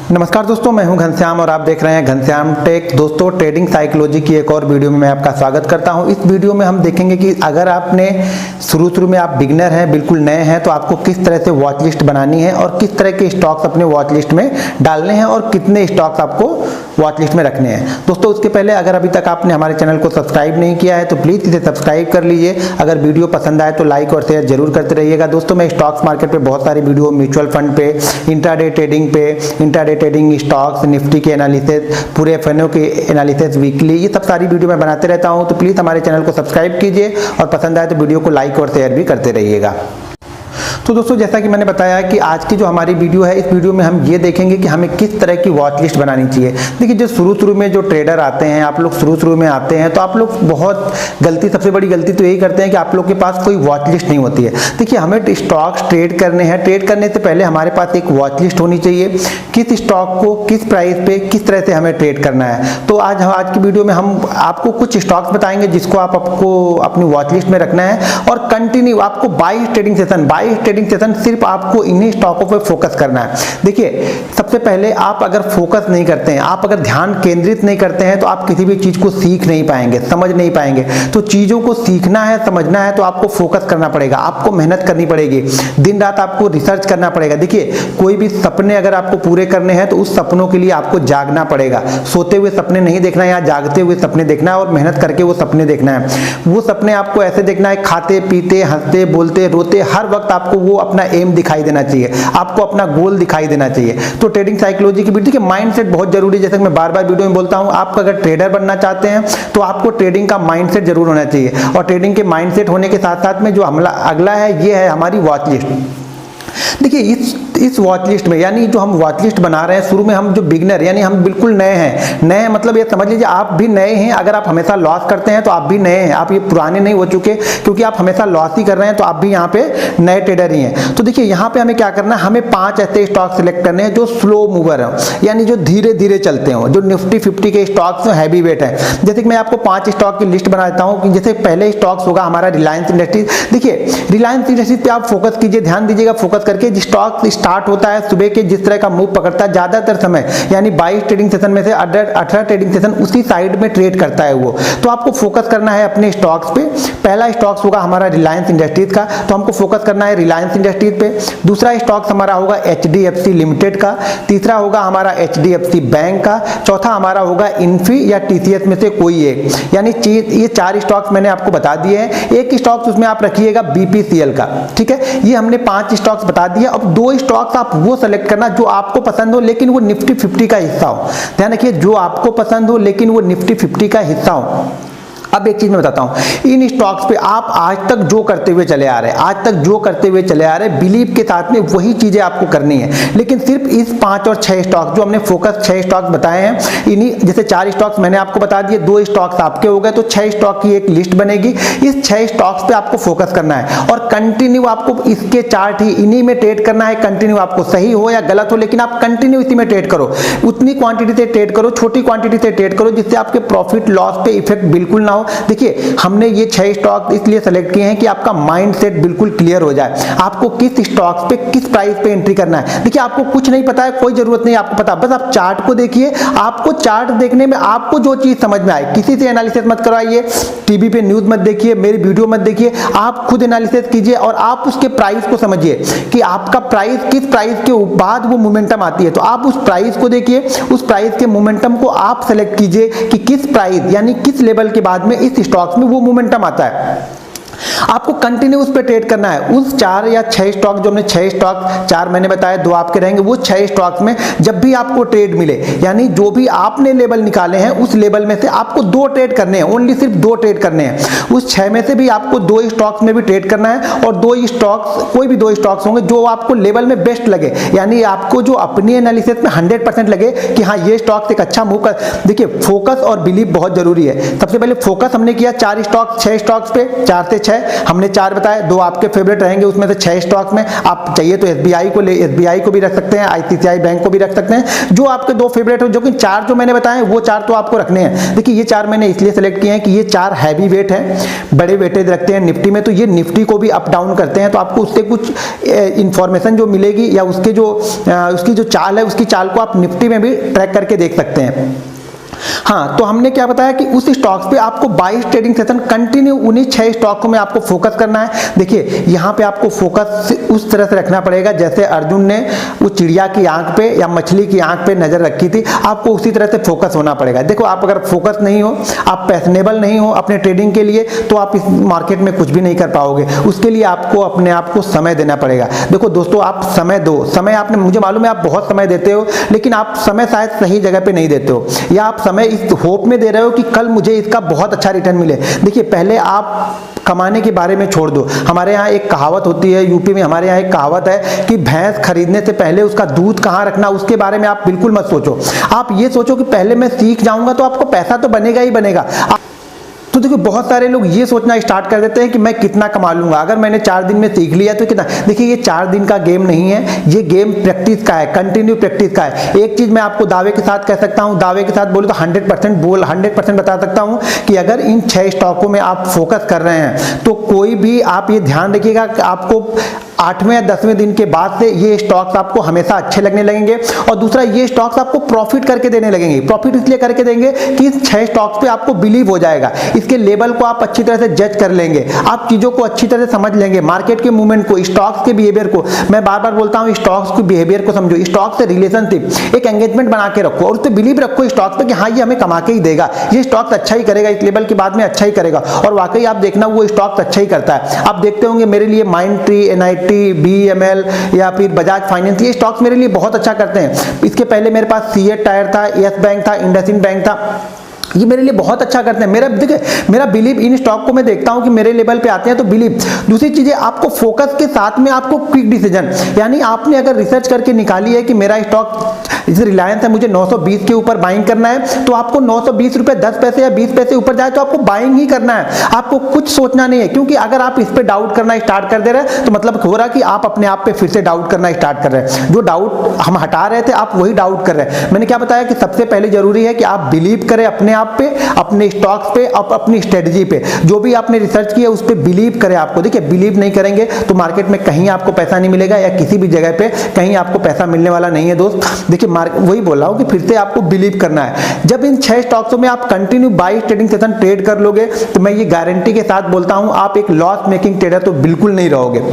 नमस्कार दोस्तों, मैं हूं घनश्याम और आप देख रहे हैं घनश्याम टेक। दोस्तों, ट्रेडिंग साइकोलॉजी की एक और वीडियो में मैं आपका स्वागत करता हूं। इस वीडियो में हम देखेंगे कि अगर आपने शुरू में आप बिगनर हैं, बिल्कुल नए हैं, तो आपको किस तरह से वॉच लिस्ट बनानी है और किस तरह के स्टॉक्स अपने वॉच लिस्ट में डालने हैं और कितने स्टॉक्स आपको वॉच लिस्ट में रखने हैं। दोस्तों, उसके पहले अगर अभी तक आपने हमारे चैनल को सब्सक्राइब नहीं किया है तो प्लीज़ इसे सब्सक्राइब कर लीजिए। अगर वीडियो पसंद आए तो लाइक और शेयर जरूर करते रहिएगा। दोस्तों, मैं स्टॉक्स मार्केट पे बहुत सारी वीडियो, म्यूचुअल फंड पे, इंट्राडे ट्रेडिंग, स्टॉक्स, निफ्टी के एनालिसिस, पूरे एफएनओ के एनालिसिस, वीकली, ये सब सारी वीडियो मैं बनाते रहता हूँ। तो प्लीज़ हमारे चैनल को सब्सक्राइब कीजिए और पसंद आए तो वीडियो को लाइक और शेयर भी करते रहिएगा। तो दोस्तों, जैसा कि मैंने बताया कि आज की जो हमारी वीडियो है, इस वीडियो में हम ये देखेंगे कि हमें किस तरह की वॉच लिस्ट बनानी चाहिए। देखिए, जो शुरू में जो ट्रेडर आते हैं, आप लोग शुरू में आते हैं तो आप लोग बहुत सबसे बड़ी गलती तो यही करते हैं कि आप लोग के पास कोई वॉच लिस्ट नहीं होती है। देखिए, हमें स्टॉक्स ट्रेड करने हैं, ट्रेड करने से पहले हमारे पास एक वॉच लिस्ट होनी चाहिए, किस स्टॉक को किस प्राइस पे किस तरह से हमें ट्रेड करना है। तो आज की वीडियो में हम आपको कुछ स्टॉक्स बताएंगे जिसको आपको अपनी वॉच लिस्ट में रखना है और कंटिन्यू आपको 22 ट्रेडिंग सेशन सिर्फ आपको इन्हीं स्टॉकों पे फोकस करना है। देखिए, सबसे पहले आप अगर फोकस नहीं करते हैं, आप अगर ध्यान केंद्रित नहीं करते हैं तो आप किसी भी चीज को सीख नहीं पाएंगे, समझ नहीं पाएंगे। तो चीजों को सीखना है, समझना है तो आपको फोकस करना पड़ेगा, आपको मेहनत करनी पड़ेगी, दिन रात आपको रिसर्च करना पड़ेगा। देखिए, कोई भी सपने अगर आपको पूरे करने हैं तो उस सपनों के लिए आपको जागना पड़ेगा। सोते हुए सपने नहीं देखना है, या जागते हुए सपने देखना है और मेहनत करके वो सपने देखना है। वो सपने आपको ऐसे देखना है, खाते पीते, हंसते बोलते रोते, हर वक्त आपको वो अपना एम दिखाई देना चाहिए, आपको अपना गोल दिखाई देना चाहिए। तो ट्रेडिंग साइकोलॉजी की वीडियो, देखिए माइंडसेट बहुत जरूरी है। जैसे मैं बार बार वीडियो में बोलता हूं, आप अगर ट्रेडर बनना चाहते हैं तो आपको ट्रेडिंग का माइंडसेट जरूर होना चाहिए। और ट्रेडिंग के माइंडसेट होने के साथ साथ में जो अगला है, ये है हमारी वॉच लिस्ट। देखिए, इस वॉच लिस्ट में, यानी जो हम वॉच लिस्ट बना रहे हैं, शुरू में हम जो बिगनर, यानी हम बिल्कुल नए हैं, मतलब ये समझ लीजिए आप भी नए हैं। अगर आप हमेशा लॉस करते हैं तो आप भी नए हैं, आप ये पुराने नहीं हो चुके, क्योंकि आप हमेशा लॉस ही कर रहे हैं, तो आप भी यहाँ पे नए ट्रेडर ही हैं। तो देखिए, यहाँ पे हमें क्या करना है, हमें 5 ऐसे स्टॉक सिलेक्ट करने हैं जो स्लो मूवर हैं, यानी जो धीरे धीरे चलते हो, जो निफ्टी 50 के स्टॉक्स हैवी वेट है। जैसे कि मैं आपको 5 स्टॉक की लिस्ट बना देता हूँ। जैसे पहले स्टॉक्स होगा हमारा रिलायंस इंडस्ट्रीज। देखिए, रिलायंस इंडस्ट्रीज पे आप फोकस कीजिए, ध्यान दीजिएगा, फोकस करके स्टॉक स्टार्ट होता है सुबह के, जिस तरह का मूव पकड़ता है ज्यादातर समय, यानी 22 ट्रेडिंग सेशन में से 18 ट्रेडिंग सेशन उसी साइड में ट्रेड करता है वो। तो आपको फोकस करना है अपने स्टॉक्स पे। पहला स्टॉक्स होगा हमारा रिलायंस इंडस्ट्रीज का, तो हमको फोकस करना है रिलायंस इंडस्ट्रीज पे। दूसरा स्टॉक्स हमारा होगा HDFC लिमिटेड का। तीसरा होगा हमारा HDFC बैंक का। चौथा हमारा होगा इन्फी या TCS में से कोई एक, यानी ये 4 स्टॉक्स मैंने आपको बता दिए हैं। एक स्टॉक्स उसमें आप रखिएगा BPCL का, ठीक है। ये हमने 5 स्टॉक्स बता दिए। अब 2 स्टॉक्स आप वो सेलेक्ट करना जो आपको पसंद हो लेकिन वो निफ्टी 50 का हिस्सा हो। ध्यान रखिए, जो आपको पसंद हो लेकिन वो निफ्टी 50 का हिस्सा हो। अब एक चीज मैं बताता हूं, इन स्टॉक्स पे आप आज तक जो करते हुए चले आ रहे हैं, बिलीव के साथ में वही चीजें आपको करनी है। लेकिन सिर्फ इस 5 और 6 स्टॉक जो हमने फोकस 6 स्टॉक बताए हैं, इन्हीं जैसे 4 स्टॉक्स मैंने आपको बता दिए, 2 स्टॉक्स आपके हो गए, तो 6 स्टॉक की एक लिस्ट बनेगी। इस 6 स्टॉक्स पे आपको फोकस करना है और कंटिन्यू आपको इसके चार्ट ही इन्हीं में ट्रेड करना है। कंटिन्यू, आपको सही हो या गलत हो, लेकिन आप कंटिन्यू इसी में ट्रेड करो। उतनी क्वांटिटी से ट्रेड करो, छोटी क्वांटिटी से ट्रेड करो, जिससे आपके प्रॉफिट लॉस पे इफेक्ट बिल्कुल ना हो। देखिए, हमने ये 6 स्टॉक इसलिए सेलेक्ट किए हैं कि आपका माइंडसेट बिल्कुल क्लियर हो जाए, आपको किस स्टॉक्स पे किस प्राइस पे एंट्री करना है। देखिए, आपको कुछ नहीं पता है, कोई जरूरत नहीं आपको पता, बस आप चार्ट को देखिए। आपको चार्ट देखने में आपको जो चीज समझ में आए, किसी से एनालिसिस मत करवाइए, टीवी पे न्यूज मत देखिए, मेरी वीडियो मत देखिए, आप खुद एनालिसिस कीजिए और आप उसके प्राइस को समझिए कि आपका प्राइस किस प्राइस के बाद वो मोमेंटम आती है। तो आप उस प्राइस को देखिए, उस प्राइस के मोमेंटम को आप सेलेक्ट कीजिए कि किस प्राइस यानी किस लेवल के बाद में इस स्टॉक्स में वो मोमेंटम आता है। आपको कंटिन्यू उस पे ट्रेड करना है। उस 4 या 6 स्टॉक, जो हमने 6 स्टॉक, 4 मैंने बताया, 2 आपके रहेंगे, वो 6 स्टॉक्स में जब भी आपको ट्रेड मिले, यानी जो भी आपने लेवल निकाले हैं उस लेवल में से आपको 2 ट्रेड करने हैं, ओनली सिर्फ 2 ट्रेड करने हैं। उस 6 में से भी आपको 2 स्टॉक्स में भी ट्रेड करना है और 2 स्टॉक्स, कोई भी 2 स्टॉक्स होंगे जो आपको लेवल में बेस्ट लगे, यानी आपको जो अपनी एनालिसिस में 100% लगे कि हाँ ये स्टॉक्स एक अच्छा मूव कर। देखिए, फोकस और बिलीव बहुत जरूरी है। सबसे पहले फोकस हमने किया 4 स्टॉक 6 स्टॉक्स पे, 4 से 6, हमने 4 बताए, 2 आपके फेवरेट रहेंगे उसमें से 6 स्टॉक्स में। आप चाहिए तो एसबीआई को भी रख सकते हैं, आईसीआईसीआई बैंक को भी रख सकते हैं, जो आपके 2 फेवरेट हो। जो कि 4 जो मैंने बताए वो 4 तो आपको रखने हैं। देखिए ये 4 मैंने इसलिए सेलेक्ट किए हैं कि ये 4 हैवी वेट हैं, बड़े वेटेज रखते हैं निफ्टी में, तो ये निफ्टी को भी अप डाउन करते हैं, तो आपको उससे कुछ इंफॉर्मेशन जो मिलेगी या उसकी जो चाल है, उसकी चाल को आप निफ्टी में भी ट्रैक करके देख सकते हैं। हाँ, तो हमने क्या बताया कि उस स्टॉक्स पे आपको 22 ट्रेडिंग सेशन कंटिन्यू उन्हीं 6 स्टॉकों में आपको फोकस करना है। देखिए यहाँ पे आपको फोकस उस तरह से रखना पड़ेगा जैसे अर्जुन ने वो चिड़िया की आंख पे या मछली की आंख पे नजर रखी थी, आपको उसी तरह से फोकस होना पड़ेगा। देखो आप अगर फोकस नहीं हो, आप पैशनेबल नहीं हो अपने ट्रेडिंग के लिए, तो आप इस मार्केट में कुछ भी नहीं कर पाओगे। उसके लिए आपको अपने आप को समय देना पड़ेगा। देखो दोस्तों, आप समय दो, समय आपने, मुझे मालूम है आप बहुत समय देते हो, लेकिन आप समय शायद सही जगह पे नहीं देते हो, या आप समय इस होप में दे रहे हो कि कल मुझे इसका बहुत अच्छा रिटर्न मिले। देखिए पहले आप कमाने के बारे में छोड़ दो। हमारे यहाँ एक कहावत होती है, यूपी में हमारे यहाँ एक कहावत है कि भैंस खरीदने से पहले उसका दूध कहाँ रखना, उसके बारे में आप बिल्कुल मत सोचो। आप ये सोचो कि पहले मैं सीख जाऊंगा तो आपको पैसा तो बनेगा ही बनेगा। तो देखिए बहुत सारे लोग ये सोचना स्टार्ट कर देते हैं कि मैं कितना कमा लूंगा, अगर मैंने 4 दिन में सीख लिया तो कितना। देखिए ये 4 दिन का गेम नहीं है, ये गेम प्रैक्टिस का है, कंटिन्यू प्रैक्टिस का है। एक चीज मैं आपको दावे के साथ कह सकता हूं, दावे के साथ बोले तो 100% बता सकता हूं कि अगर इन 6 स्टॉकों में आप फोकस कर रहे हैं तो कोई भी, आप ये ध्यान रखिएगा कि आपको 8वें या 10वें दिन के बाद से ये स्टॉक्स आपको हमेशा अच्छे लगने लगेंगे। और दूसरा, ये स्टॉक्स आपको प्रॉफिट करके देने लगेंगे। प्रॉफिट इसलिए करके देंगे कि इस 6 स्टॉक्स पे आपको बिलीव हो जाएगा, इसके लेवल को आप अच्छी तरह से जज कर लेंगे, आप चीजों को अच्छी तरह से समझ लेंगे, मार्केट के मूवमेंट को, स्टॉक्स के बिहेवियर को। मैं बार बार बोलता हूं, स्टॉक्स के बिहेवियर को समझो, स्टॉक से रिलेशनशिप, एक एंगेजमेंट बना के रखो और उस पर बिलीव रखो स्टॉक्स पे कि हाँ ये हमें कमा के ही देगा, ये स्टॉक्स अच्छा ही करेगा, इस लेवल के बाद में अच्छा ही करेगा। और वाकई आप देखना वो स्टॉक्स अच्छा ही करता है। आप देखते होंगे मेरे लिए माइंडट्री, एनआईटी, बीएमएल या फिर बजाज फाइनेंस, ये स्टॉक्स मेरे लिए बहुत अच्छा करते हैं। इसके पहले मेरे पास सीएट टायर था, यस बैंक था, इंडसइंड बैंक था, ये मेरे लिए बहुत अच्छा करते हैं। मेरा बिलीव इन स्टॉक को मैं देखता हूं कि मेरे लेवल पे आते हैं तो बिलीव। दूसरी चीज है आपको फोकस के साथ में आपको क्विक डिसीजन, यानी आपने अगर रिसर्च करके निकाली है कि मेरा स्टॉक जैसे रिलायंस है, मुझे 920 के ऊपर बाइंग करना है, तो आपको 920 रुपए 10 पैसे या 20 पैसे ऊपर जाए तो आपको बाइंग ही करना है, आपको कुछ सोचना नहीं है। क्योंकि अगर आप इस पे डाउट करना स्टार्ट कर दे रहे हैं तो मतलब हो रहा कि आप अपने आप पे फिर से डाउट करना स्टार्ट कर रहे हैं। जो डाउट हम हटा रहे थे आप वही डाउट कर रहे हैं। मैंने क्या बताया कि सबसे पहले जरूरी है कि आप बिलीव करें अपने आप पे, अपने स्टॉक्स पे, अपनी स्ट्रेटजी पे, जो भी आपने रिसर्च किया उस पे बिलीव करें। आपको देखिए बिलीव नहीं करेंगे तो मार्केट में कहीं आपको पैसा नहीं मिलेगा, या किसी भी जगह पे कहीं आपको पैसा मिलने वाला नहीं है दोस्त। देखिए वही बोल रहा हूं कि फिर से आपको बिलीव करना है। जब इन 6 स्टॉक्सों में आप कंटिन्यू 22 ट्रेडिंग सेशन ट्रेड कर लोगे तो मैं ये गारंटी के साथ बोलता हूं आप एक लॉस मेकिंग ट्रेडर तो बिल्कुल नहीं रहोगे।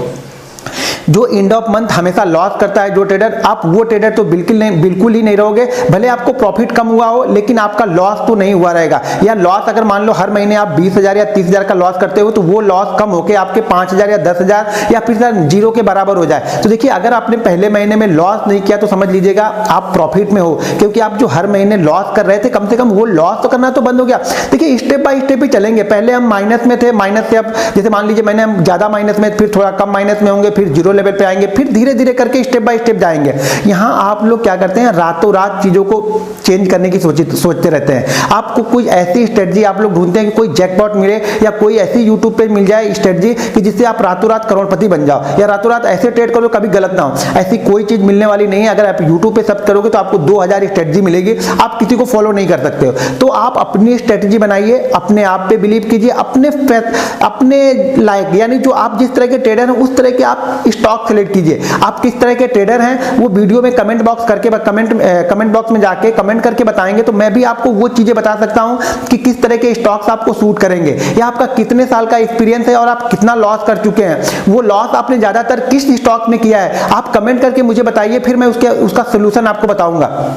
जो एंड ऑफ मंथ हमेशा लॉस करता है जो ट्रेडर, आप वो ट्रेडर तो बिल्कुल ही नहीं रहोगे। भले आपको प्रॉफिट कम हुआ हो लेकिन आपका लॉस तो नहीं हुआ रहेगा। या लॉस अगर मान लो हर महीने आप 20,000 या 30,000 का लॉस करते हो तो वो लॉस कम होकर आपके 5,000 या 10,000 या फिर जीरो के बराबर हो जाए। तो देखिए अगर आपने पहले महीने में लॉस नहीं किया तो समझ लीजिएगा आप प्रॉफिट में हो, क्योंकि आप जो हर महीने लॉस कर रहे थे कम से कम वो लॉस तो करना तो बंद हो गया। देखिए स्टेप बाय स्टेप ही चलेंगे। पहले हम माइनस में थे, माइनस से अब जैसे मान लीजिए मैंने हम ज्यादा माइनस में, फिर थोड़ा कम माइनस में होंगे, फिर जीरो लेवल पे आएंगे, फिर धीरे धीरे करके स्टेप बाय स्टेप जाएंगे। यहां आप लोग क्या करते हैं, रातों रात चीजों को चेंज करने की सोचते रहते हैं। आपको कोई ऐसी स्ट्रेटजी आप लोग ढूंढते हैं कि कोई जैकपॉट मिले या कोई ऐसी यूट्यूब पे मिल जाए स्ट्रेटजी कि जिससे आप रातों रात करोड़पति बन जाओ, या रातों रात ऐसे ट्रेड करो कभी गलत ना हो। ऐसी कोई चीज मिलने वाली नहीं है। अगर आप यूट्यूब पे सर्च करोगे तो आपको 2000 स्ट्रेटजी मिलेगी, आप किसी को फॉलो नहीं कर सकते हो। तो आप अपनी स्ट्रेटजी बनाइए, अपने आप पे बिलीव कीजिए, अपने लायक, यानी जो आप जिस तरह के ट्रेडर हैं उस तरह के आप स्टॉक सेलेक्ट कीजिए। आप किस तरह के ट्रेडर हैं वो वीडियो में कमेंट बॉक्स में जाके कमेंट करके बताएंगे तो मैं भी आपको वो चीजें बता सकता हूं कि किस तरह के स्टॉक्स आपको सूट करेंगे, या आपका कितने साल का एक्सपीरियंस है और आप कितना लॉस कर चुके हैं, वो लॉस आपने ज्यादातर किस स्टॉक में किया है, आप कमेंट करके मुझे बताइए, फिर मैं उसका सोल्यूशन आपको बताऊंगा।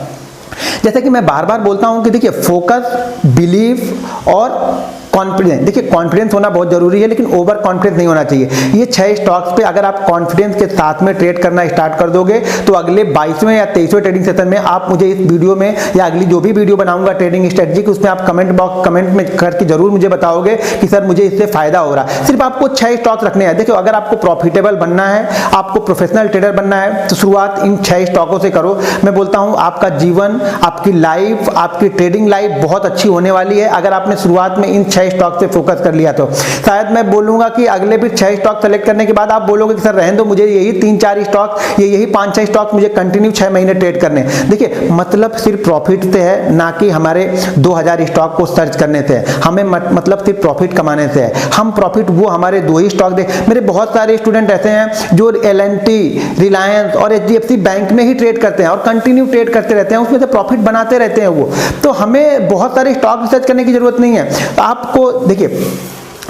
जैसे कि मैं बार बार बोलता हूं कि देखिए फोकस, बिलीव और कॉन्फिडेंस। देखिए कॉन्फिडेंस होना बहुत जरूरी है लेकिन ओवर कॉन्फिडेंस नहीं होना चाहिए। ये 6 स्टॉक्स पे अगर आप कॉन्फिडेंस के साथ में ट्रेड करना स्टार्ट कर दोगे तो अगले 22वें या 23वें ट्रेडिंग सेशन में आप मुझे इस वीडियो में या अगली जो भी वीडियो बनाऊंगा ट्रेडिंग स्ट्रेटजी की उसमें आप कमेंट में करके जरूर मुझे बताओगे कि सर मुझे इससे फायदा हो रहा है। सिर्फ आपको 6 स्टॉक्स रखने हैं। देखो अगर आपको प्रॉफिटेबल बनना है, आपको प्रोफेशनल ट्रेडर बनना है तो शुरुआत इन 6 स्टॉकों से करो। मैं बोलता हूं आपका जीवन, आपकी लाइफ, आपकी ट्रेडिंग लाइफ बहुत अच्छी होने वाली है अगर आपने शुरुआत में इन 6 6 स्टॉक से फोकस कर लिया तो शायद मैं बोलूंगा कि अगले भी 6 स्टॉक सेलेक्ट करने के बाद आप बोलोगे कि सर रहने दो, मुझे यही 3-4 स्टॉक, यही 5-6 स्टॉक मुझे कंटिन्यू 6 महीने ट्रेड करने। देखिए मतलब सिर्फ प्रॉफिट से है, ना कि हमारे 2000 स्टॉक को सर्च करने से। हमें मतलब सिर्फ प्रॉफिट कमाने से है। हम प्रॉफिट वो हमारे 2 ही स्टॉक दे। मेरे बहुत सारे स्टूडेंट ऐसे हैं जो L&T, रिलायंस और HDFC बैंक में ही ट्रेड करते हैं और कंटिन्यू ट्रेड करते रहते हैं, उसमें से प्रॉफिट बनाते रहते हैं वो। तो हमें बहुत सारे स्टॉक रिसर्च करने की जरूरत नहीं है। आपको देखिए,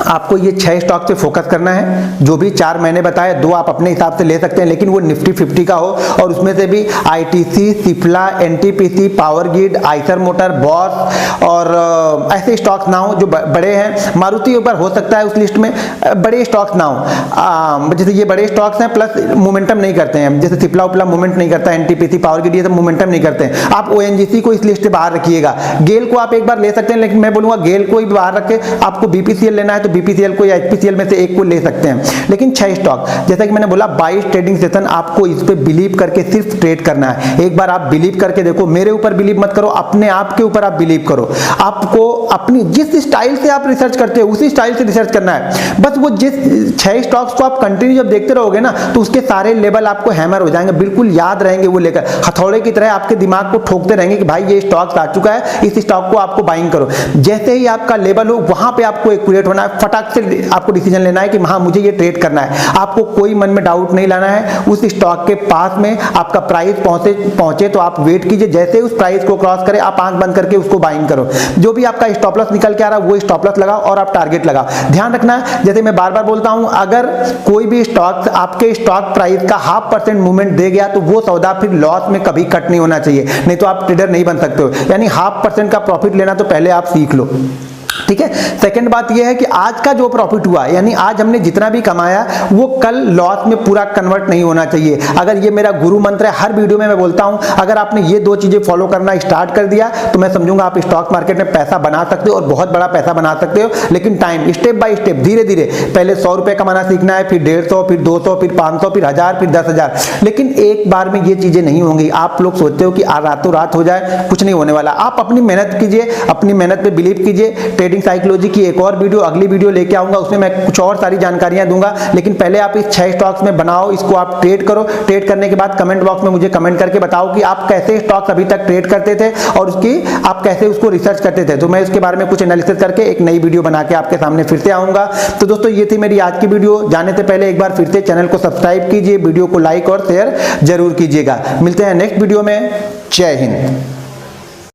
आपको ये 6 स्टॉक पे फोकस करना है। जो भी 4 मैंने बताए, 2 आप अपने हिसाब से ले सकते हैं, लेकिन वो निफ्टी 50 का हो और उसमें से भी ITC, Cipla, NTPC, power grid, Eicher motor, boss और ऐसे स्टॉक्स ना हो जो बड़े हैं। मारुति ऊपर हो सकता है उस लिस्ट में, बड़े स्टॉक्स ना हो। जैसे ये बड़े स्टॉक्स हैं प्लस मोमेंटम नहीं करते हैं, जैसे सिप्ला उपला मूवमेंट नहीं करता है, NTPC, पावर ग्रिड ये सब मोमेंटम नहीं करते हैं। आप ONGC को इस लिस्ट से बाहर रखिएगा। गेल को आप एक बार ले सकते हैं, लेकिन मैं बोलूंगा गेल को ही बाहर रखे। आपको BPCL लेना है तो BPCL को या HPCL में से एक को ले सकते हैं, लेकिन 6 स्टॉक, जैसा कि मैंने बोला 22 ट्रेडिंग सेशन आपको इस पे बिलीव करके सिर्फ ट्रेड करना है। एक बार आप बिलीव करके देखो, मेरे ऊपर बिलीव मत करो, अपने आप के ऊपर आप बिलीव करो। आपको अपनी जिस स्टाइल से आप रिसर्च करते हो उसी स्टाइल से रिसर्च करना है। बस वो जिस 6 स्टॉक्स को आप कंटिन्यू जब देखते रहोगे ना, तो उसके सारे लेवल आपको हैमर हो जाएंगे, बिल्कुल याद रहेंगे। वो लेकर हथौड़े की तरह आपके दिमाग को ठोकते रहेंगे कि भाई ये स्टॉक आ चुका है, इस स्टॉक को आपको बाइंग करो। जैसे ही आपका लेवल हो वहां पे आपको एक्यूरेट होना है, फटाक से आपको डिसीजन लेना है कि हाँ मुझे ये ट्रेड करना है। आपको कोई मन में डाउट नहीं लाना है। उस स्टॉक के पास में आपका प्राइस पहुंचे तो आप वेट कीजिए, जैसे उस प्राइस को क्रॉस करे आप आंख बंद करके उसको बाइंग करो। जो भी आपका स्टॉप लॉस निकल के आ रहा है वो स्टॉप लॉस लगाओ और आप टारगेट लगाओ। ध्यान रखना, जैसे मैं बार बार बोलता हूं, अगर कोई भी स्टॉक आपके स्टॉक प्राइस का 0.5% मूवमेंट दे गया तो वो सौदा फिर लॉस में कभी कट नहीं होना चाहिए, नहीं तो आप ट्रेडर नहीं बन सकते हो। यानी 0.5% का प्रॉफिट लेना तो पहले आप सीख लो, ठीक है। सेकंड बात यह है कि आज का जो प्रॉफिट हुआ, यानी आज हमने जितना भी कमाया वो कल लॉस में पूरा कन्वर्ट नहीं होना चाहिए। अगर ये मेरा गुरु मंत्र है, हर वीडियो में मैं बोलता हूं, अगर आपने ये 2 चीजें फॉलो करना स्टार्ट कर दिया तो मैं समझूंगा आप स्टॉक मार्केट में पैसा बना सकते हो और बहुत बड़ा पैसा बना सकते हो। लेकिन टाइम, स्टेप बाय स्टेप, धीरे धीरे, पहले 100 रुपए कमाना सीखना है, फिर 150, फिर 200, फिर 500, फिर 1000, फिर 10,000। लेकिन एक बार में ये चीजें नहीं होंगी। आप लोग सोचते हो कि रातों रात हो जाए, कुछ नहीं होने वाला। आप अपनी मेहनत कीजिए, अपनी मेहनत पे बिलीव कीजिए। ट्रेडिंग साइकोलॉजी की एक और वीडियो, अगली वीडियो लेके आऊंगा, उसमें मैं कुछ और सारी जानकारियां दूंगा। लेकिन पहले आप इस 6 स्टॉक्स में बनाओ, इसको आप ट्रेड करो। ट्रेड करने के बाद कमेंट बॉक्स में मुझे कमेंट करके बताओ कि आप कैसे स्टॉक्स अभी तक ट्रेड करते थे और उसकी आप कैसे उसको रिसर्च करते थे। तो मैं इसके बारे में कुछ एनालिसिस करके एक नई वीडियो बना के आपके सामने फिर से आऊंगा। तो दोस्तों ये थी मेरी आज की वीडियो। जाने से पहले एक बार फिर से चैनल को सब्सक्राइब कीजिए, वीडियो को लाइक और शेयर जरूर कीजिएगा। मिलते हैं नेक्स्ट वीडियो में। जय हिंद।